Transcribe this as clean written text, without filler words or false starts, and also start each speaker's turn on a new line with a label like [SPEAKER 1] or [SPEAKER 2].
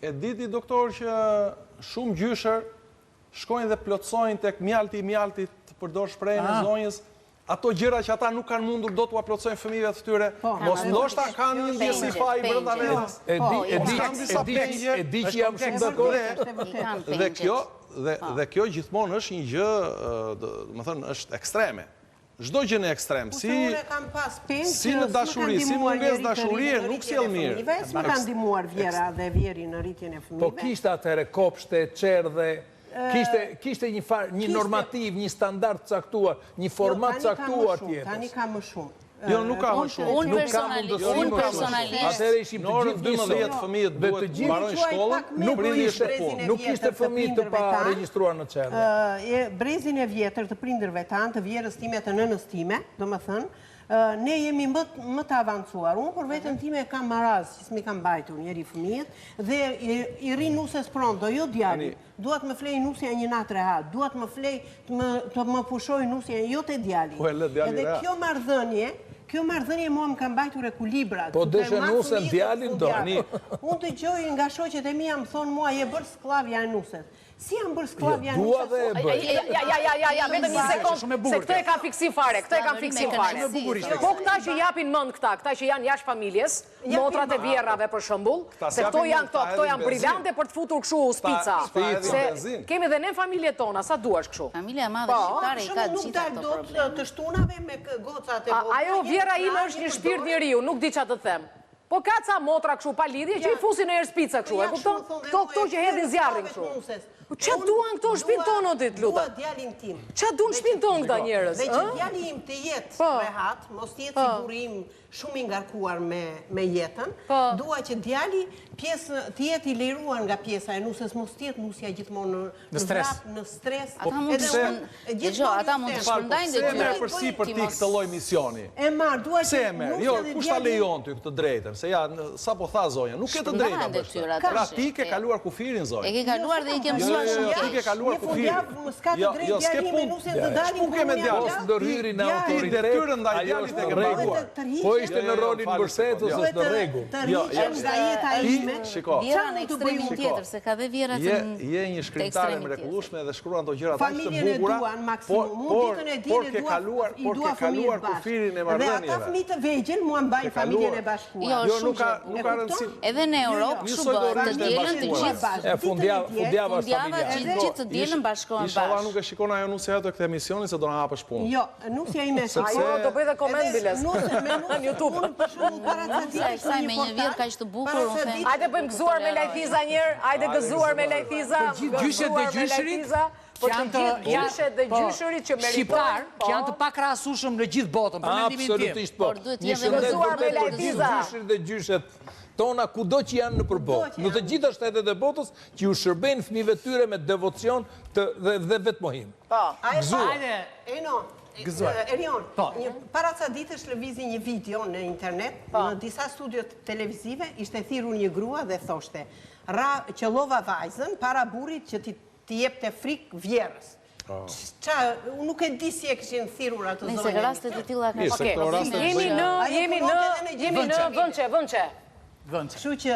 [SPEAKER 1] E diti, doktor, që shumë gjyshër shkojnë dhe plotsojnë tek mjalti të përdor shprehjen e zonjës, ato gjëra që ata nuk kanë mundur do t'ua plotsojnë fëmijëve të tyre, mos ndoshta kanë një ndjesi faji brenda vetes.
[SPEAKER 2] E di që jam shumë dakord.
[SPEAKER 1] Dhe kjo gjithmonë është një gjë, më thënë, është ekstreme. Çdo gjë në ekstrem, si në dashuri, si mungesë dashurie, nuk sjell mirë.
[SPEAKER 3] Më kanë ndihmuar vjera dhe vjeri në rritjen e fëmijëve.
[SPEAKER 2] Po kishte atëherë kopshte, çerdhe, kishte një normativ, një standard caktuar, një format caktuar tjetër.
[SPEAKER 3] Tani ka më shumë.
[SPEAKER 1] Jo, nuk ka më shumë.
[SPEAKER 4] Unë personalisht.
[SPEAKER 2] Atëherë ishim të gjithë
[SPEAKER 1] 12 fëmijët duhet të mbarojnë shkollën,
[SPEAKER 2] nuk ishte fëmijë të pa regjistruar në çerdhe.
[SPEAKER 3] Brezin e vjetër të prindërve tanë, të vjerës time, të nënës time, domethënë, ne jemi më të avancuar. Unë për vetën time kam maraz, që s'mi kam bajtur njeri fëmijët, dhe i ri nuses pronto, jo djali. Duat më flej nusja një natë rehat, duat më flej të më pushoj nusja jo të djali. Edhe kjo marrëdhënie mua më ka mbajtur ekuilibrat.
[SPEAKER 2] Po deshe nusën djalin do.
[SPEAKER 3] Unë të gjoj nga shoqet e mia më thonë mua je bërë sklavja e nuset. Si jam bërë sklavja e nuset?
[SPEAKER 5] Ja, vetëm një sekond, se këtë e ka fiksim fare, Po këta që japin mend këta që janë jashtë familjes, motrat e vjerrave për shembull, se këto janë brillante për të futur kështu spica. Se kemi edhe ne familjet tona, sa duash kështu.
[SPEAKER 4] Familja e madhe shqiptare i ka
[SPEAKER 3] nuk dal dot të shtunave me gocat e vogla.
[SPEAKER 5] Ajo vjera ime është një shpirt njeriu, nuk di çfarë të them. Po ka ca motra kështu pa lidhje që i fusin në herë spica kështu, e kupton? Këto që hedhin zjarrin kështu. Qa duan këto shpinë tonë, ditë, luta?
[SPEAKER 3] Dua djalin tim.
[SPEAKER 5] Qa duan shpinë tonë këta njerës?
[SPEAKER 3] Dhe që djali im të jetë rehat, mos të jetë sigurim shumë i ngarkuar me jetën, dua që djali të jetë i liruar nga pjesa e nusës, mos të jetë nusja gjithmonë në vrap, në stres.
[SPEAKER 4] Ata mund të shpërndajnë dhe
[SPEAKER 1] gjyra. Se përsi për ti këtë lloj misioni?
[SPEAKER 3] E marr, dua që
[SPEAKER 1] jo, kush ta lejon ty këtë drejtën? Se ja, sa po tha zonja, nuk ke të drejtën për shtë. Pra ti ke kaluar kufirin, zonja.
[SPEAKER 4] E ke kaluar dhe i ke mësuar shumë
[SPEAKER 1] keq. Ti ke kaluar kufirin.
[SPEAKER 3] Një s'ka të drejtë djali me nusën të dalin
[SPEAKER 1] ku me djalin.
[SPEAKER 2] Ose do hyri në autoritet, ajo është në rregull. Po ishte në rolin mbërsetës ose në rregull.
[SPEAKER 3] Të rriqem nga jeta ime.
[SPEAKER 4] Vjera në ekstremin tjetër, se ka dhe vjera të
[SPEAKER 1] je një shkrimtare mrekullueshme dhe shkruan ato gjëra aq të
[SPEAKER 3] familjen e duan maksimum. Mund ditën e dinë
[SPEAKER 1] por ke kaluar kufirin e marrëdhënieve.
[SPEAKER 3] Dhe ata fëmijë të vegjël mua mbajnë familjen e bashkuar.
[SPEAKER 1] Jo, nuk ka rëndësi.
[SPEAKER 4] Edhe në Europë kështu bëhet, të dielën të gjithë.
[SPEAKER 2] Fundjava
[SPEAKER 4] gjithë të dielën bashkohen bashkë.
[SPEAKER 1] Inshallah nuk e shikon ajo nusja ato këtë emisionin se do na hapësh punë.
[SPEAKER 3] Jo, nusja ime
[SPEAKER 5] ajo do bëj dhe koment biles në YouTube.
[SPEAKER 4] Sa me një vjet kaq të bukur, unë them.
[SPEAKER 5] Hajde bëjmë gëzuar me Lajfiza një herë, hajde gëzuar me Lajfiza.
[SPEAKER 6] Gjyshet dhe gjysherit
[SPEAKER 5] që janë të gjyshet dhe gjysherit që meritojnë
[SPEAKER 6] shqiptar, që janë të pakrahasueshëm në gjithë botën, për mendimin tim.
[SPEAKER 2] Absolutisht po.
[SPEAKER 4] Një
[SPEAKER 5] gëzuar me Lajfiza.
[SPEAKER 2] Gjyshet dhe gjyshet tona kudo që janë në përbot, në të gjitha shtetet e botës që ju shërbejnë fëmijëve tyre me devocion dhe vetmohim.
[SPEAKER 3] Erion, para ca ditësh lëvizi një video në internet, në disa studiot televizive, ishte thirrur një grua dhe thoshte, qellova vajzën para burrit që t'i jepte frikë vjerës. Unë nuk e di si e kishin thirrur ato zonjë.
[SPEAKER 4] Nëse rastet e tilla ka.
[SPEAKER 5] Jemi në vënçe.
[SPEAKER 3] Kështu që